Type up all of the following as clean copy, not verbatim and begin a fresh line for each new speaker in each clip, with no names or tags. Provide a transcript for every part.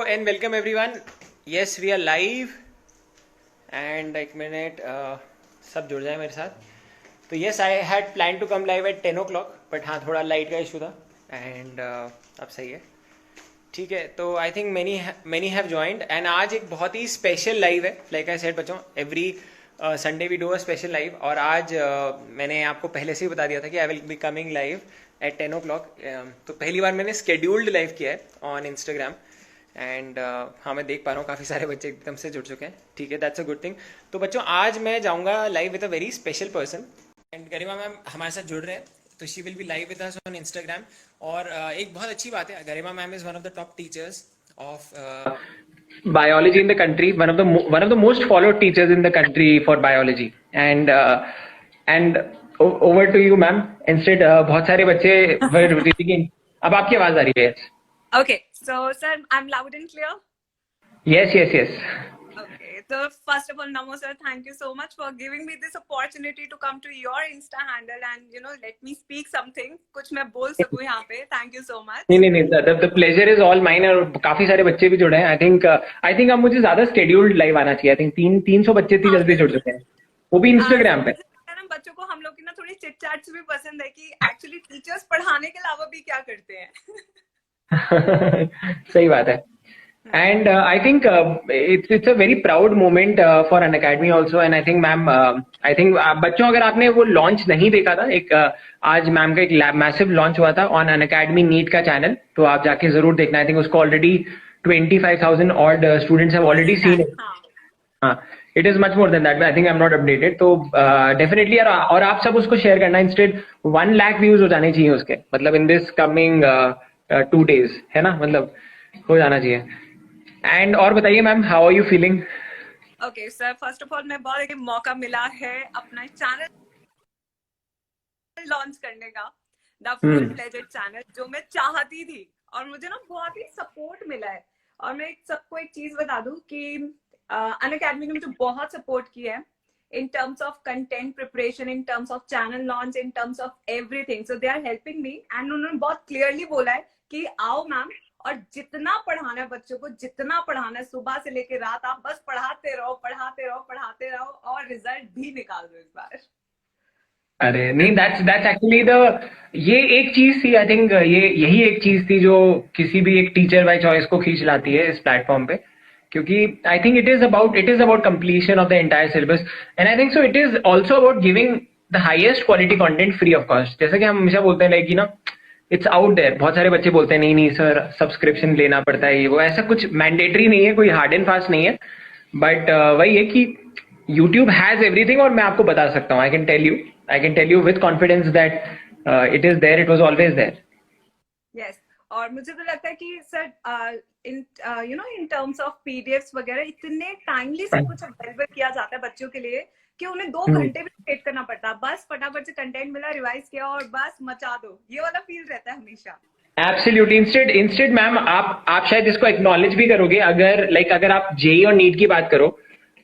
and welcome everyone. Yes, we are live and एक minute सब जुड़ जाए मेरे साथ. तो yes, I had planned to come live at 10 o'clock, but हाँ थोड़ा लाइट का इशू था and अब सही है. ठीक है, तो I think many have joined and आज एक बहुत ही स्पेशल लाइव है. लाइक आई सेड बच्चों, every Sunday we do a special live और आज मैंने आपको पहले से ही बता दिया था कि I will be coming live at 10 o'clock. तो पहली बार मैंने स्केड्यूल्ड लाइव किया है ऑन इंस्टाग्राम एंड हाँ मैं देख पा रहा हूँ काफ़ी सारे बच्चे एकदम से जुड़ चुके हैं. ठीक है, दैट्स अ गुड थिंग. तो बच्चों आज मैं जाऊँगा live with a very special person and Garima ma'am हमारे साथ जुड़ रहे हैं. तो she will be live with us on Instagram. और एक बहुत अच्छी बात है, Garima ma'am is one of the top teachers of biology in the country, one of the most followed teachers in the country for biology and over to you ma'am. Instead बहुत सारे बच्चे were reading. अब आपकी आवाज आ रही है.
Okay, so sir, I'm loud and clear.
Yes.
Okay, so first of all, Namo sir, thank you so much for giving me this opportunity to come to your Insta handle and let me speak something. कुछ मैं बोल सकूँ यहाँ पे. Thank you so much.
नहीं the pleasure is all mine. और काफी सारे बच्चे भी जुड़े हैं. I think अब मुझे ज्यादा scheduled लाइव आना चाहिए. I think 300 बच्चे इतनी जल्दी जुड़ चुके हैं, वो भी इंस्टाग्राम पे.
बच्चों को हम लोग की ना थोड़ी चिट चैट्स भी पसंद है कि एक्चुअली टीचर्स पढ़ाने के अलावा भी क्या करते हैं.
सही बात है. And I think it's a very proud moment for Unacademy also. And I think ma'am बच्चों अगर आपने वो लॉन्च नहीं देखा था, एक आज मैम का एक मैसिव लॉन्च हुआ था ऑन Unacademy नीट का चैनल, तो आप जाके जरूर देखना. आई थिंक उसको already 25,000 odd students have already seen it. हाँ, it is much more than that. I think I am not updated. तो डेफिनेटली यार, और आप सब उसको शेयर करना. इंस्टेड 1 लाख व्यूज हो जाने चाहिए उसके, मतलब इन दिस कमिंग 2 days, है ना, मतलब हो जाना चाहिए. एंड और बताइए ma'am, how are you feeling?
Okay sir, first of all मैं बहुत एक मौका मिला है अपना चैनल लॉन्च करने का, द फुल फ्लेजेड चैनल, जो मैं चाहती थी और मुझे ना बहुत ही सपोर्ट मिला है. और मैं सबको एक चीज बता दूं कि अनअकैडमी ने मुझे बहुत सपोर्ट किया है in terms of content preparation, in terms of channel launch, in terms of everything. So they are helping me and उन्होंने बहुत clearly बोला है कि आओ मैम और जितना पढ़ाना है बच्चों को, जितना पढ़ाना है सुबह से लेकर रात, आप बस पढ़ाते रहो और रिजल्ट भी निकाल दो इस बार.
अरे नहीं, that's actually ये एक चीज थी. आई थिंक यही एक चीज थी जो किसी भी एक टीचर बाय चॉइस को खींच लाती है इस प्लेटफॉर्म पे, क्योंकि आई think it is about completion of the entire syllabus. And I think so it is also about giving the highest quality content free of cost. जैसा कि हम हमेशा बोलते हैं, लाइक ना, इट्स आउट देयर. बहुत सारे बच्चे बोलते हैं नहीं सर सब्सक्रिप्शन लेना पड़ता है, ये वो. ऐसा कुछ मैंडेटरी नहीं है, कोई हार्ड एंड फास्ट नहीं है. बट वही है कि यूट्यूब हैज एवरीथिंग. और मैं आपको बता सकता हूँ, I can tell you with confidence that it is there, it was always there.
Yes, और मुझे तो लगता है कि sir in terms of PDFs वगैरह इतने टाइमली सब कुछ अवेलेबल किया जाता है बच्चों के लिए कि उन्हें 2 घंटे भी वेट करना पड़ता है. बस फटाफट से कंटेंट मिला, रिवाइज किया और बस मचा दो. ये वाला फील रहता है हमेशा.
एब्सोल्युटली. इंस्टेड मैम आप शायद इसको एक्नॉलेज भी करोगे, अगर आप जेई और नीट की बात करो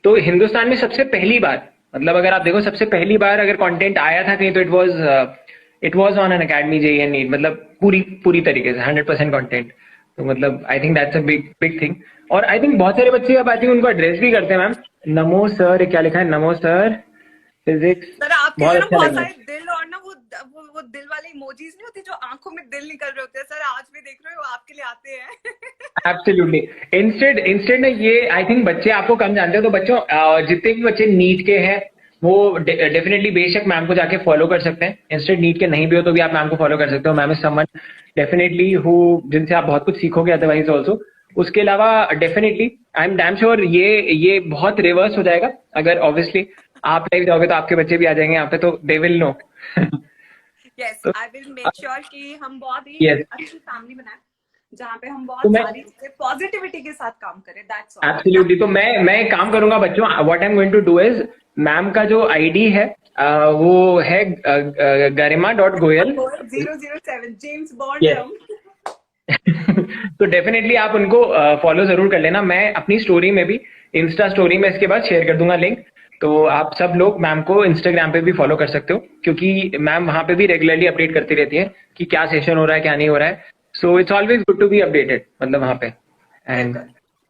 तो हिंदुस्तान में सबसे पहली बार, मतलब अगर आप देखो सबसे पहली बार अगर कंटेंट आया था कहीं, तो it was on Unacademy JEE and NEET. मतलब पूरी तरीके से 100% कंटेंट. तो मतलब I think that's a big thing. और आई थिंक बहुत सारे बच्चे अब आई थिंक उनको एड्रेस भी करते हैं मैम. नमो सर, क्या लिखा है? नमो सर फिजिक्स.
सर आपके बहुत सारे दिल और ना वो दिल वाले इमोजीज नहीं होते जो आंखों में दिल निकल रहे होते हैं. सर आज भी देख रहे हो, आपके लिए आते हैं.
एब्सोल्युटली. इंस्टेड ना, ये आई थिंक बच्चे आपको कम जानते हो. तो बच्चों जितने भी बच्चे नीट के हैं वो डेफिनेटली बेशक मैम को जाके फॉलो कर सकते हैं. इंस्टेड नीट के नहीं भी हो तो भी आप मैम को फॉलो कर सकते हो. मैम इज समवन डेफिनेटली जिनसे आप बहुत कुछ सीखोगे अदरवाइज ऑल्सो. उसके अलावा definitely I am damn sure ये बहुत रिवर्स हो जाएगा. अगर ऑब्वियसली आप लाइव जाओगे तो आपके बच्चे भी आ जाएंगे यहाँ पे, तो they will know.
Yes, I will make sure कि हम बहुत ही अच्छी फैमिली बनाएं जहाँ पे हम बहुत सारी पॉजिटिविटी के साथ काम करें. That's all.
एब्सोल्युटली. तो मैं काम करूंगा बच्चों. What I am going to do is, ma'am का जो आईडी है वो है garima.goyal
007 जेम्स बॉन्ड.
तो डेफिनेटली आप उनको फॉलो जरूर कर लेना. मैं अपनी स्टोरी में भी, इंस्टा स्टोरी में इसके बाद शेयर कर दूंगा लिंक. तो आप सब लोग मैम को इंस्टाग्राम पे भी फॉलो कर सकते हो, क्योंकि मैम वहां पे भी रेगुलरली अपडेट करती रहती है कि क्या सेशन हो रहा है, क्या नहीं हो रहा है. So it's always good to be updated, मतलब वहां पे. एंड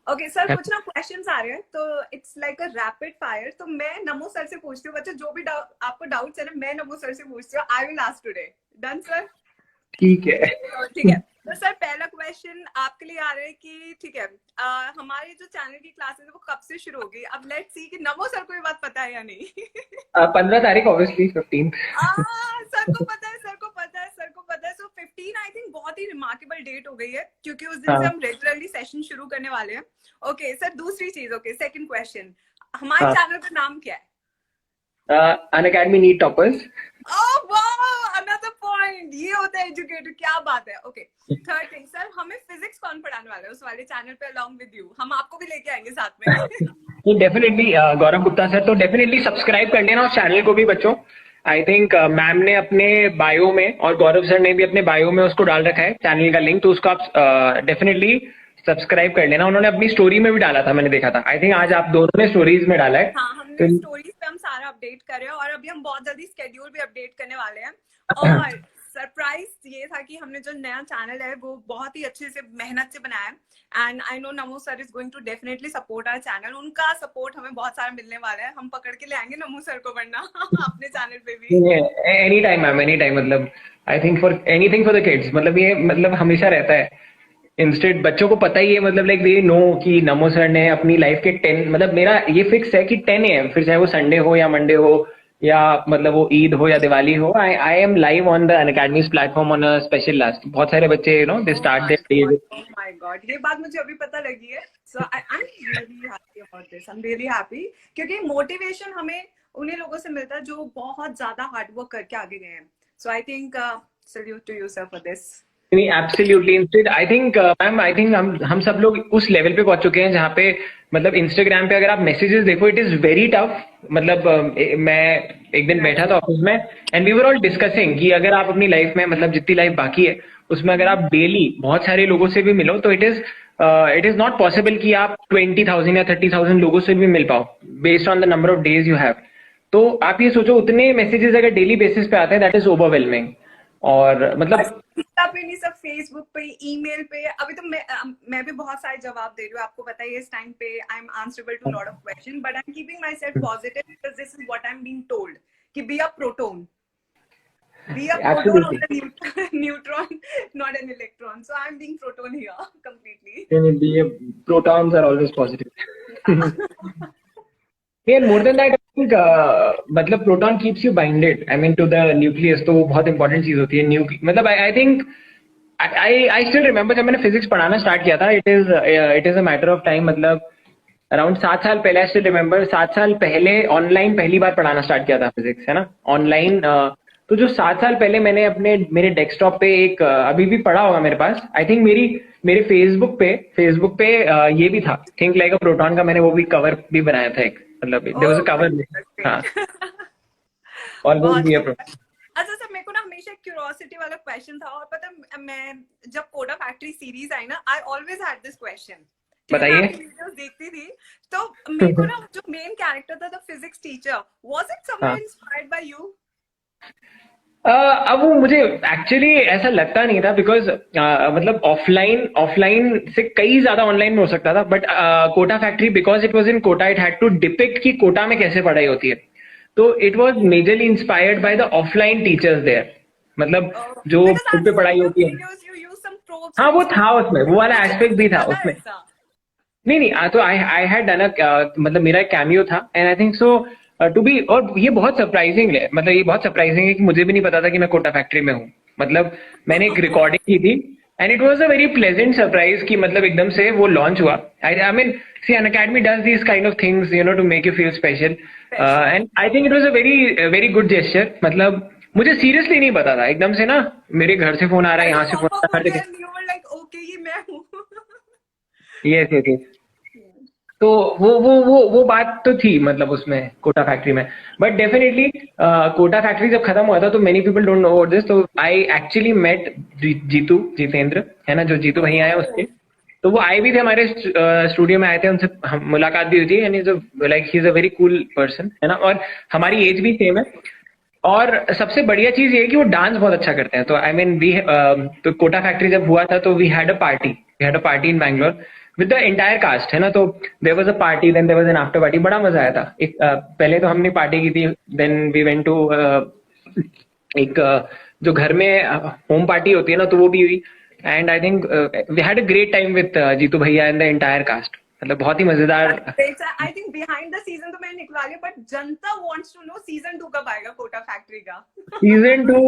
ओके सर, कुछ ना क्वेश्चंस आ रहे हैं तो it's like a rapid fire. तो मैं नमो सर से पूछती हूँ, बच्चे जो भी आपको डाउट्स है ना, मैं नमो सर से पूछती हूँ। I will ask today. Done sir?
ठीक है।
तो ठीक है, तो सर पहला क्वेश्चन आपके लिए आ रहा है कि ठीक है, हमारी जो चैनल की क्लासेस है वो कब से शुरू होगी? अब लेट्स सी कि नमो सर को ये बात पता है या नहीं।
15 तारीख, ऑब्वियसली 15।
सर को पता है, सर को पता है, सर को पता है। सो 15 आई थिंक बहुत ही रिमार्केबल डेट हो गई है, क्योंकि उस दिन से हम रेगुलरली सेशन शुरू करने वाले हैं। ओके सर, दूसरी चीज, ओके सेकंड क्वेश्चन, हमारे चैनल का नाम क्या है?
Unacademy NEET toppers.
ओह वाह, अनदर पॉइंट, ये होता है एजुकेटर, क्या बात है। ओके, थर्ड थिंग सर, हमें फिजिक्स कौन पढ़ाने वाला है उस वाले चैनल पे अलोंग विद यू? हम आपको भी लेके आएंगे साथ में।
डेफिनेटली गौरव गुप्ता सर, तो डेफिनेटली सब्सक्राइब कर लेना उस चैनल को भी बच्चों। आई थिंक मैम ने अपने बायो में और गौरव सर ने भी अपने बायो में उसको डाल रखा है चैनल का लिंक, तो उसको आप डेफिनेटली सब्सक्राइब कर लेना। उन्होंने अपनी स्टोरी में भी डाला था, मैंने देखा था। आई थिंक आज आप दोनों ने स्टोरीज में डाला है।
हाँ, हमने स्टोरीज पे हम सारा अपडेट कर रहे हैं, और अभी हम बहुत जल्दी स्केड्यूल भी अपडेट करने वाले हैं। और सरप्राइज ये था कि हमने जो नया चैनल है वो बहुत ही अच्छे से मेहनत से बनाया है, and I know Namo sir is going to definitely support our channel. उनका सपोर्ट हमें बहुत सारा मिलने वाला है, हम पकड़ के ले आएंगे नमो सर को, वरना अपने चैनल पे भी।
Any time ma'am, any time. मतलब I think for anything for the kids, मतलब ये मतलब हमेशा रहता है। इंस्टेंट बच्चों को पता ही है, मतलब लाइक दे नो कि नमो सर ने अपनी लाइफ के 10, मतलब मेरा ये फिक्स है कि 10 AM, फिर चाहे वो संडे हो या मंडे हो या मतलब वो ईद हो या दिवाली हो, I am live on the Unacademy's platform on a special last. बहुत सारे बच्चे you know they start their day.
Oh my God, ये बात मुझे अभी पता लगी है। So I am really happy about this, I am really happy, क्योंकि मोटिवेशन हमें उन्हीं लोगों से मिलता है जो बहुत ज्यादा हार्ड वर्क करके आगे गए हैं। So I think salute to you sir for this.
Absolutely. Instead I think ma'am, I think हम सब लोग उस लेवल पे पहुंच चुके हैं जहाँ पे मतलब इंस्टाग्राम पे अगर आप मैसेजेस देखो, इट इज वेरी टफ। मतलब मैं एक दिन बैठा था ऑफिस में and we were all discussing कि अगर आप अपनी लाइफ में मतलब जितनी लाइफ बाकी है उसमें अगर आप डेली बहुत सारे लोगों से भी मिलो तो इट इज नॉट पॉसिबल कि आप 20,000 या 30,000 लोगों से भी मिल पाओ based on the number of days you have. तो आप ये सोचो उतने मैसेजेस अगर डेली बेसिस पे आते हैं, दैट इज ओवरवेलमिंग। और मतलब
इंस्टा पे नहीं, सब फेसबुक पे, ईमेल पे। अभी तो मैं भी बहुत सारे जवाब दे रही हूँ, आपको पता है इस टाइम पे I am answerable to lot of question, but I am keeping myself positive because this is what I am being told कि be a proton, be a proton of the neutron, not an electron. So I am being proton here completely.
protons are always positive. Yeah, more than that, I think मतलब proton keeps you binded, I mean to the nucleus, तो वो बहुत important चीज होती है। मतलब I think I still remember जब मैंने फिजिक्स पढ़ाना स्टार्ट किया था, it is a matter of time, मतलब अराउंड 7 साल पहले। I still remember 7 साल पहले ऑनलाइन पहली बार पढ़ाना स्टार्ट किया था फिजिक्स, है ना, ऑनलाइन। तो जो 7 साल पहले मैंने मेरे डेस्कटॉप पे एक अभी भी पढ़ा होगा मेरे पास, आई थिंक मेरे फेसबुक पे ये भी था, थिंक लाइक अ प्रोटॉन का। मैंने वो भी कवर भी बनाया था एक, मतलब देयर वाज अ कवर। हाँ, ऑलवेज बी अ प्रोटॉन।
अच्छा सर, मेरे को ना हमेशा क्यूरियोसिटी वाला क्वेश्चन था, और पता है मैं जब कोडा फैक्ट्री सीरीज आई ना, I always had this question.
बताइए।
वीडियोस देखती थी तो मेरे को ना जो मेन कैरेक्टर था, the physics teacher, was it somewhere inspired by you?
अब वो मुझे एक्चुअली ऐसा लगता नहीं था, बिकॉज मतलब ऑफलाइन से कई ज्यादा ऑनलाइन में हो सकता था, but Kota factory because it was in Kota, it had to depict कि कोटा में कैसे पढ़ाई होती है। तो it was majorly inspired by the offline teachers there, मतलब जो खुद पे पढ़ाई होती है। हाँ, वो था उसमें, वो वाला एस्पेक्ट भी था उसमें। नहीं, तो आई हैड डन मतलब मेरा एक कैमियो था, and I think so to be. और ये बहुत सरप्राइजिंग है, मतलब ये बहुत सरप्राइजिंग है कि मुझे भी नहीं पता था कि मैं कोटा फैक्ट्री में हूँ। मतलब मैंने एक रिकॉर्डिंग की थी and it was a very pleasant surprise कि मतलब एकदम से वो लॉन्च हुआ। I mean see Unacademy does this kind of things, you know, to make you feel special, and I think it was a very good gesture. मतलब मुझे seriously नहीं पता था, एकदम से ना मेरे घर से फोन आ रहा है, यहाँ से फोन आ रहा है। यस। तो वो बात तो थी मतलब उसमें कोटा फैक्ट्री में। बट डेफिनेटली कोटा फैक्ट्री जब खत्म हुआ था तो many people don't know about this, तो आई एक्चुअली मेट जितेंद्र, है ना, जो जीतू भैया है उसके। तो वो आए भी थे हमारे स्टूडियो में, आए थे, उनसे मुलाकात भी हुई थी, and he is a very cool person, है ना, और हमारी एज भी सेम है। और सबसे बढ़िया चीज ये है कि वो डांस बहुत अच्छा करते हैं। तो आई मीन तो कोटा फैक्ट्री जब हुआ था तो we had a had a party in Bangalore with the entire cast, है ना. तो there was a party, then there was an after party. बड़ा मजा आया था. पहले तो हमने पार्टी की थी, then we went to एक जो घर में होम पार्टी होती है ना, तो वो भी हुई. And I think we had a great time with Jeetu bhaiya and the entire cast. मतलब बहुत ही मजेदार.
I think behind the season तो मैंने निकला गया, but Janata wants to know season 2 कब आएगा कोटा फैक्ट्री का.
सीजन 2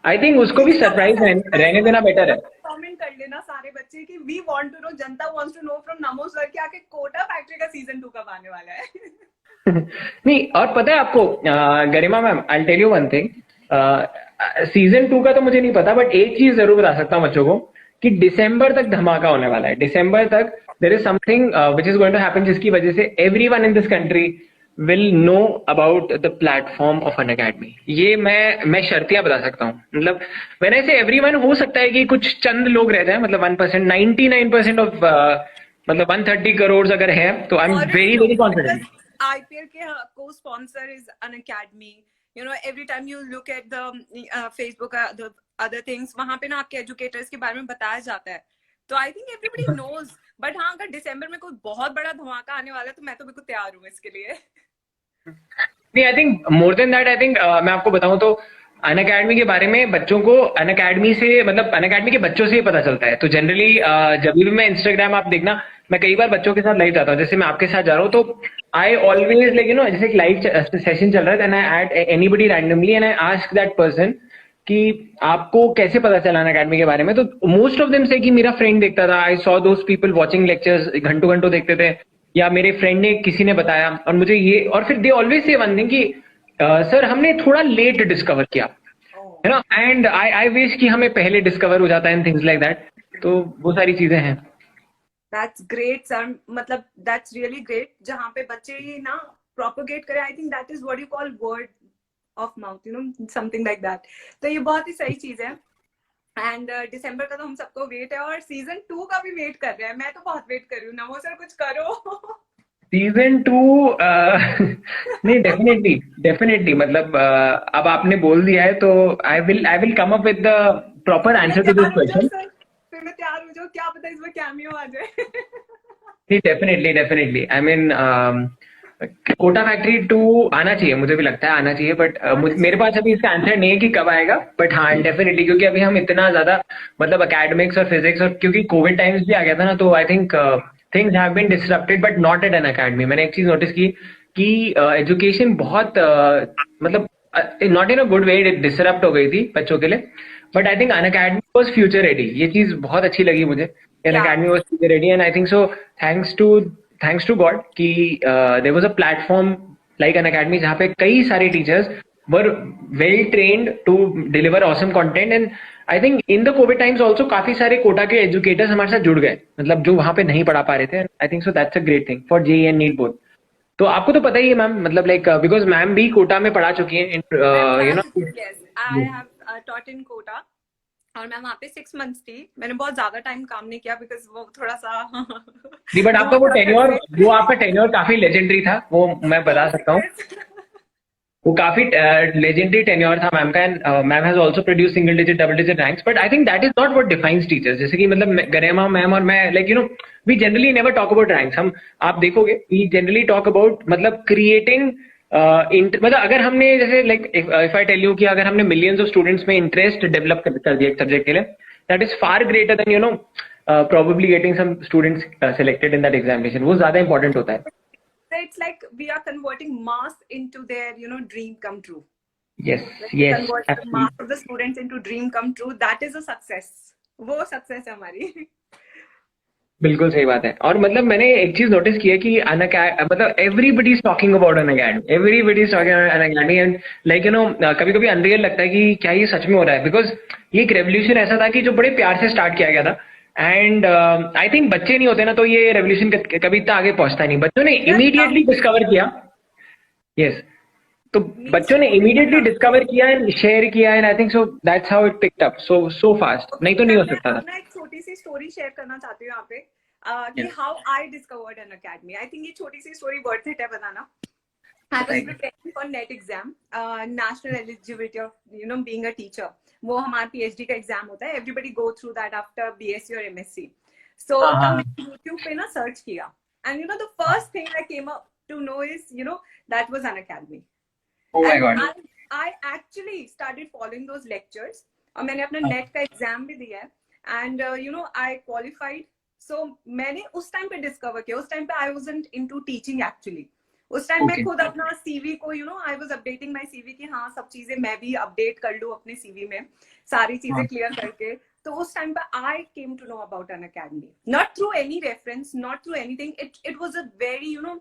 आई थिंक उसको भी सरप्राइज रहने देना बेटर है.
कमेंट कर लेना सारे बच्चे कि we want to know, Janata wants to know from NaMo sir कि आके कोटा फैक्ट्री का सीजन 2 कब आने वाला है.
नहीं, और पता है आपको Garima ma'am, I tell you one thing. Season 2 का तो मुझे नहीं पता, बट एक चीज जरूर बता सकता हूँ बच्चों को कि दिसंबर तक धमाका होने वाला है. दिसंबर तक there is something which is going to happen, जिसकी वजह से everyone in this country will know about the platform of Unacademy. ये मैं शर्तियां बता सकता हूँ. मतलब व्हेन आई से एवरीवन, हो सकता है कि कुछ चंद लोग रह जाए, मतलब 1%, 99% ऑफ मतलब 130 करोड़ अगर है, तो I am very very confident.
IPL के co-sponsor is Unacademy. You know, every time you look at the Facebook, the other things, वहाँ पे ना आपके एजुकेटर्स के बारे में बताया जाता है. तो I think everybody knows. But हाँ, अगर दिसंबर में कोई बहुत बड़ा धमाका आने वाला है, तो मैं तो बिल्कुल तैयार हूँ इसके लिए.
नहीं, I think more than that, I think मैं आपको बताऊं तो अनअकैडमी के बारे में बच्चों को अनअकैडमी से, मतलब अनअकैडमी के बच्चों से ही पता चलता है. तो जनरली जब भी मैं इंस्टाग्राम, आप देखना, मैं कई बार बच्चों के साथ लाइव जाता हूँ. जैसे मैं आपके साथ जा रहा हूँ, तो I always like you no, जैसे एक लाइव सेशन चल रहा है, and I add anybody randomly and I ask that person कि आपको कैसे पता चला अनअकैडमी के बारे में. तो मोस्ट ऑफ देम से कि मेरा फ्रेंड देखता था, I saw those people watching lectures, घंटों घंटों देखते थे, या मेरे फ्रेंड ने, किसी ने बताया, और मुझे ये, और फिर they always say one thing कि सर हमने थोड़ा लेट डिस्कवर किया, है ना. एंड आई विश कि हमें पहले डिस्कवर हो जाता है एंड थिंग्स लाइक दैट. तो वो सारी चीजें हैं.
That's great, sir. मतलब that's really great. जहाँ पे बच्चे ये ना propagate करें, I think that is what you call word of mouth, you know, something like that. तो ये बहुत ही सही चीज है. एंड दिसंबर का तो हम सबको वेट है, और सीजन 2 का भी वेट कर रहे हैं. मैं तो बहुत वेट कर रही हूँ. नमो सर, कुछ करो.
सीजन 2 नहीं, डेफिनेटली मतलब अब आपने बोल दिया है, तो I will come up with the proper answer to this question.
फिर मैं तैयार हो जाऊँ, क्या पता इसमें कैमियो आ जाए.
नहीं, definitely I mean Kota Factory 2 आना चाहिए, मुझे भी लगता है आना चाहिए, बट मेरे पास अभी इसका आंसर नहीं है कि कब आएगा. बट हाँ, डेफिनेटली, क्योंकि अभी हम इतना ज्यादा, मतलब एकेडमिक्स और फिजिक्स, और क्योंकि कोविड टाइम्स भी आ गया था ना, तो I think things have been disrupted, but not at Unacademy. मैंने एक चीज नोटिस की कि एजुकेशन बहुत मतलब not in a good way disrupt हो गई थी बच्चों के लिए. But I think Unacademy was future ready. ये चीज बहुत अच्छी लगी मुझे. Unacademy was future ready, and I think so thanks to God कि there was a platform like Unacademy, जहाँ पे कई सारे teachers were well trained to deliver awesome content. And I think in the Covid times also काफी सारे कोटा के educators हमारे साथ जुड़ गए, मतलब जो वहां पे नहीं पढ़ा पा रहे थे. I think so that's a great thing for JEE and NEET both. तो आपको तो पता ही है मैम, मतलब लाइक बिकॉज मैम भी कोटा में पढ़ा चुकी हैं, you know.
I have taught in Kota, और मैं वहाँ पे 6 months थी. मैंने बहुत ज्यादा टाइम काम नहीं किया, बिकॉज वो थोड़ा सा
नहीं, बट आपका वो आपका टेन्योर काफी लेजेंडरी था, वो मैं बता सकता हूँ. वो काफी लेजेंडरी टेन्योर था मैम का. And ma'am has also produce single digit, double digit ranks. But I think that is not what defines teachers. जैसे कि मतलब गरिमा मैम और मैं, like you know, we generally never talk about ranks. हम, आप देखोगे, वी जनरली टॉक अबाउट मतलब creating, मतलब अगर हमने, जैसे like if I tell you कि अगर हमने मिलियंस ऑफ स्टूडेंट्स में इंटरेस्ट डेवलप कर दिया एक सब्जेक्ट के लिए, that is far greater than, you know, probably getting some students selected in that examination. वो ज्यादा इंपॉर्टेंट होता है.
It's like we are converting mass into their, you know, dream come true.
Yes,
convert mass of the students into dream come true. That is a success. वो success है हमारी.
बिल्कुल सही बात है. और मतलब मैंने एक चीज नोटिस की है कि मतलब everybody is talking about Unacademy, everybody is talking about Unacademy. And like you no, कभी कभी अनरियल लगता है कि क्या ये सच में हो रहा है, बिकॉज ये एक रेवोल्यूशन ऐसा था कि जो बड़े प्यार से स्टार्ट किया गया था. एंड आई थिंक बच्चे नहीं होते ना, तो ये रेवोल्यूशन कभी इतना आगे पहुंचता नहीं. बच्चों ने इमीडिएटली डिस्कवर किया. यस, तो बच्चों ने इमीडिएटली डिस्कवर किया एंड शेयर किया, and I think so that's how it picked up so fast. नहीं तो नहीं हो सकता था.
मैं एक छोटी सी स्टोरी शेयर करना चाहती हूँ यहाँ पे, कि how I discovered Unacademy. I think ये छोटी सी स्टोरी वर्थ इट है बताना. I was preparing for NET exam, national eligibility of, you know, being a teacher. वो हमारा PhD का एग्जाम होता है, everybody go through that after BSc और MSc. सो
हाँ
तब
हाँ.
मैंने YouTube पे ना सर्च किया, and you know the first thing I came up to know is you know that was Unacademy.
Oh my
and
God.
I actually started following those lectures, और मैंने अपना नेट का एग्जाम भी दिया है, and you know I qualified. So मैंने उस time पे डिस्कवर किया, उस टाइम पे I wasn't into teaching actually. उस टाइम मैं
Okay.
खुद अपना CV को you know I was updating my CV कि हाँ सब चीजें मैं भी अपडेट कर लूँ अपने CV में, सारी चीजें
हाँ.
क्लियर करके. तो उस टाइम पे I came to know about Unacademy, not through any reference, not through anything. It was a very you know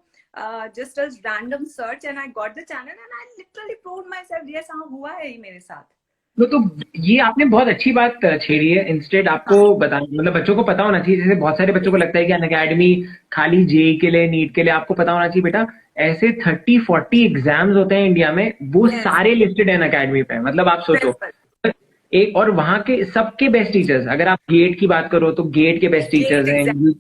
just as random search, and I got the channel and I literally proved myself, yes हाँ हुआ है ये मेरे साथ.
तो ये आपने बहुत अच्छी बात छेड़ी है. इंस्टेड आपको बता, मतलब बच्चों को पता होना चाहिए. जैसे बहुत सारे बच्चों को लगता है कि अनअकैडमी खाली जेई के लिए, नीट के लिए. आपको पता होना चाहिए बेटा, ऐसे 30-40 एग्जाम्स होते हैं इंडिया में, वो
Yes.
सारे लिस्टेड हैं अनअकैडमी पे. मतलब आप सोचो,
बिल्कुल.
एक और वहां के सबके बेस्ट टीचर्स. अगर आप गेट की बात करो तो गेट के बेस्ट टीचर्स हैं,
Exactly.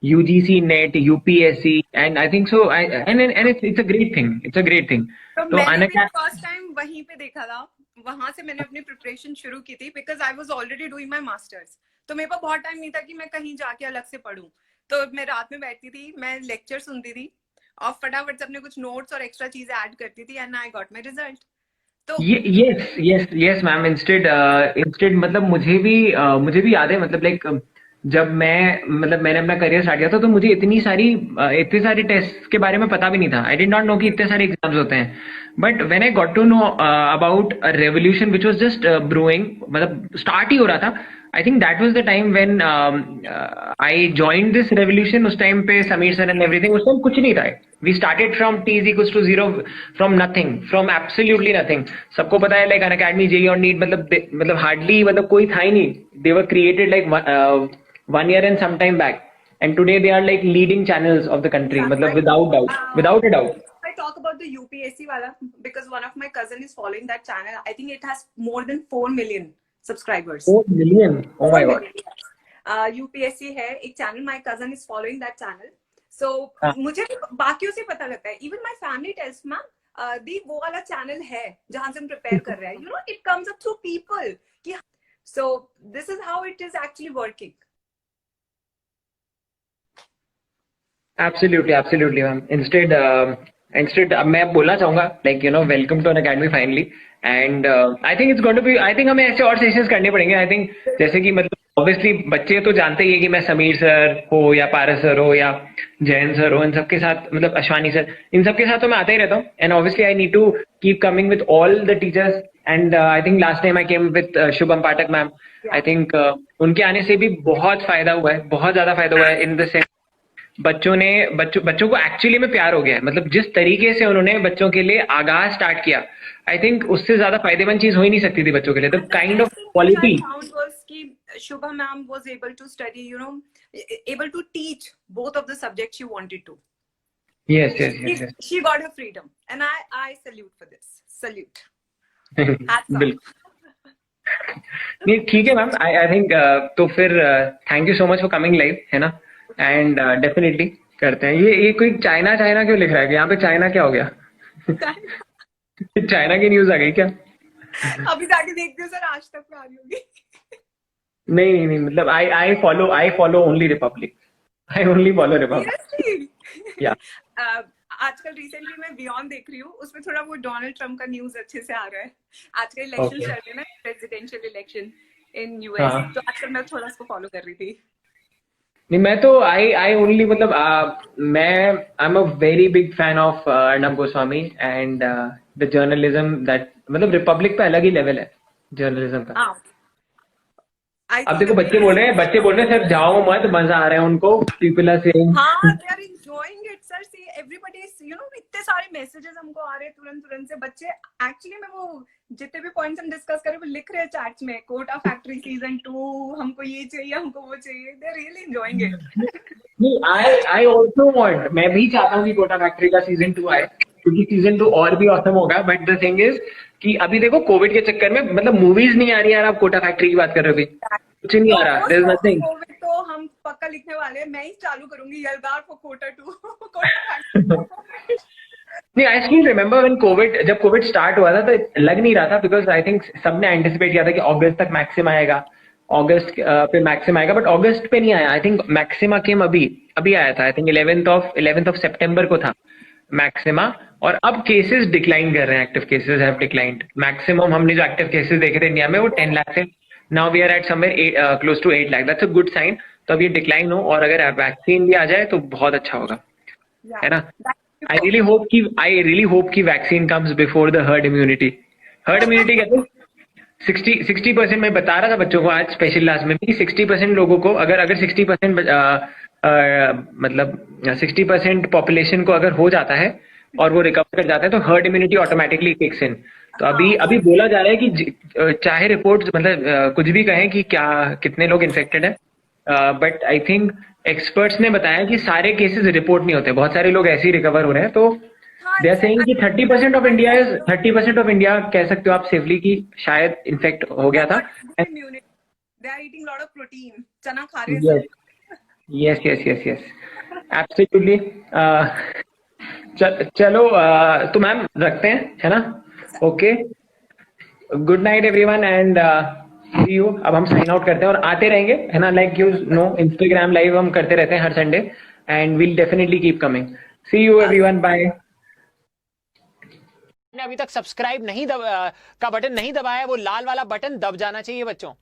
UGC, net, UPSC, and I think so, and it's a great thing. It's a great thing.
तो
तो
मैंने भी
अनअकैडमी,
फर्स्ट टाइम वहीं पे देखा था, वहां से मैंने अपनी प्रिपरेशन शुरू की थी, because I was already doing my masters. तो मेरे पास बहुत टाइम नहीं था कि मैं कहीं जाके अलग से पढूं. तो मैं रात में बैठती थी, मैं लेक्चर सुनती थी, और फटाफट से अपने कुछ नोट्स और एक्स्ट्रा चीजें ऐड करती थी, and I got my result. तो
yes yes yes ma'am. Instead मतलब मुझे भी याद है. मतलब लाइक जब मैंने अपना करियर स्टार्ट किया था, तो मुझे इतनी सारी टेस्ट के बारे में पता भी नहीं था. आई डिड नॉट नो कि इतने सारे एग्जाम्स होते हैं. But when I got to know about a revolution which was just brewing, मतलब स्टार्ट ही हो रहा था. I think that was the time when I joined this revolution. उस टाइम पे समीर सर एंड एवरीथिंग, उस टाइम कुछ नहीं था. We started from T is equals to 0, from nothing, from absolutely nothing. सबको पता है लाइक अनअकैडमी, जेई और नीट, मतलब हार्डली, मतलब कोई था ही नहीं. They were created like 1 year and some time back, and today they are like leading channels of the country. मतलब without doubt, without a doubt.
I talk about the UPSC wala, because one of my cousin is following that channel. I think it has more than 4 million subscribers.
4 million. Oh my
4
God.
million, yes. UPSC है एक channel, my cousin is following that channel. So
हाँ.
मुझे भी बाकियों से पता लगता है. Even my family tells me, दी वो वाला channel है जहाँ से हम prepare कर रहे हैं. You know, it comes up through people. कि so this is how it is actually working.
Absolutely, absolutely, मैम. इंस्टेड अब मैं बोलना चाहूंगा like welcome to Unacademy finally. And I think it's going to be, I think हमें ऐसे और sessions करने पड़ेंगे. आई थिंक जैसे कि मतलब ऑब्वियसली बच्चे तो जानते ही है कि मैं समीर सर हो या पारस सर हो या जयंत सर हो, इन सबके साथ, मतलब अश्वानी सर, इन सबके साथ तो मैं आता ही रहता हूँ. And obviously I need to keep coming with all the teachers. And I think last time I came with Shubham Pathak ma'am. I think उनके आने से भी बहुत फायदा हुआ है, बहुत ज्यादा फायदा हुआ है. इन द सेंस बच्चों को एक्चुअली में प्यार हो गया है. मतलब जिस तरीके से उन्होंने बच्चों के लिए आगाज स्टार्ट किया, आई थिंक उससे ज्यादा फायदेमंद चीज हो ही नहीं सकती थी बच्चों के लिए. The kind of quality.
I found was कि Shubha ma'am was able to study, you know, able to teach both of the subjects she wanted to.
Yes.
She got her freedom, and I salute for this. Salute. Hats off.
बिल्कुल. नहीं, ठीक है ma'am. I think तो फिर thank you so much for coming live, है ना. And definitely करते हैं. ये कोई चाइना क्यों लिख रहा है? यहाँ पे चाइना क्या हो गया? चाइना की न्यूज आ गई क्या?
अभी जाके देखती हूँ सर, आज तक में आ रही होगी.
नहीं, मतलब I follow only Republic. I only follow Republic.
Seriously?
या
आजकल रिसेंटली मैं बियॉन्ड देख रही हूँ, उसमें थोड़ा वो डोनाल्ड ट्रम्प का न्यूज अच्छे से आ रहा है. आजकल इलेक्शन
Okay.
चल रहे हैं ना, प्रेसिडेंशियल इलेक्शन इन
हाँ.
यूएस. तो आजकल मैं थोड़ा उसको फॉलो कर रही थी.
नहीं, मैं तो आई ओनली, मतलब मैं I am a very big fan of Arnab Goswami and the journalism that, मतलब रिपब्लिक पे अलग ही लेवल है जर्नलिज्म का.
हाँ. I
अब
think
देखो बच्चे बोल रहे हैं सर जाओ मत, मजा आ रहा है उनको. पीपल आर सेइंग
हाँ, they are enjoying it sir. See, everybody is, you know, इतने सारे मैसेजेस हमको आ रहे हैं तुरंत से. बच्चे एक्चुअली में वो जितने भी पॉइंट्स हम डिस्कस करें वो लिख रहे हैं चैट्स में. कोटा फैक्ट्री सीजन 2, हमको ये चाहिए, हमको वो चाहिए. They are really enjoying it.
नहीं, आई ऑल्सो वांट, मैं भी चाहता हूँ कि कोटा फैक्ट्री का सीजन 2 आए, क्योंकि सीजन 2 और भी ऑसम होगा. बट द थिंग इज कि अभी देखो कोविड के चक्कर में मतलब मूवीज नहीं आ रही यार. आप कोटा फैक्ट्री की बात कर रहे हो, अभी कुछ नहीं आ रहा. There is nothing.
कोविड तो हम पक्का लिखने वाले हैं. मैं ही चालू करूंगी यलगार फॉर कोटा 2. कोटा फैक्ट्री.
नहीं, आई स्टिल रिमेम्बर व्हेन जब कोविड स्टार्ट हुआ था तो लग नहीं रहा था, बिकॉज आई थिंक सबने एंटिसिपेट किया था कि अगस्त तक मैक्सिमा आएगा, अगस्त पे मैक्सिमा आएगा, बट अगस्त पे नहीं आया। आई थिंक मैक्सिमा केम अभी अभी आया था। आई थिंक 11th ऑफ सितंबर को था मैक्सिमा। और अब केसेस डिक्लाइन कर रहे हैं, active cases have declined. Maximum हमने जो एक्टिव केसेस देखे थे इंडिया में वो 10 लाख से, now we are at somewhere close to 8 lakh. That's a good sign. तो अब ये डिक्लाइन हो और अगर वैक्सीन भी आ जाए तो बहुत अच्छा होगा, है ना। I really hope कि vaccine comes before the herd immunity. Herd immunity कहते हैं 60% मैं बता रहा था बच्चों को आज स्पेशल क्लास में भी, 60% लोगों को अगर 60% मतलब 60% पॉपुलेशन को अगर हो जाता है और वो रिकवर कर जाता है तो herd immunity automatically kicks in. तो अभी बोला जा रहा है कि चाहे रिपोर्ट्स मतलब कुछ भी कहें कि क्या कितने लोग इन्फेक्टेड है, बट आई थिंक एक्सपर्ट्स ने बताया कि सारे केसेस रिपोर्ट नहीं होते, बहुत सारे लोग ऐसे ही रिकवर हो रहे हैं। तो दे आर सेइंग कि 30% ऑफ इंडिया कह सकते हो आप सेफली कि शायद इन्फेक्ट हो गया था।
They are eating lot of protein. चना खा रहे हैं सब।
yes absolutely. चलो तो मैम रखते हैं, है ना। Okay, good night everyone and see you. अब हम साइन आउट करते हैं और आते रहेंगे, है ना, like you know Instagram live हम करते रहते हैं हर Sunday and will definitely keep coming. See you everyone, bye. अभी तक सब्सक्राइब नहीं का बटन नहीं दबाया, वो लाल वाला बटन दब जाना चाहिए बच्चों।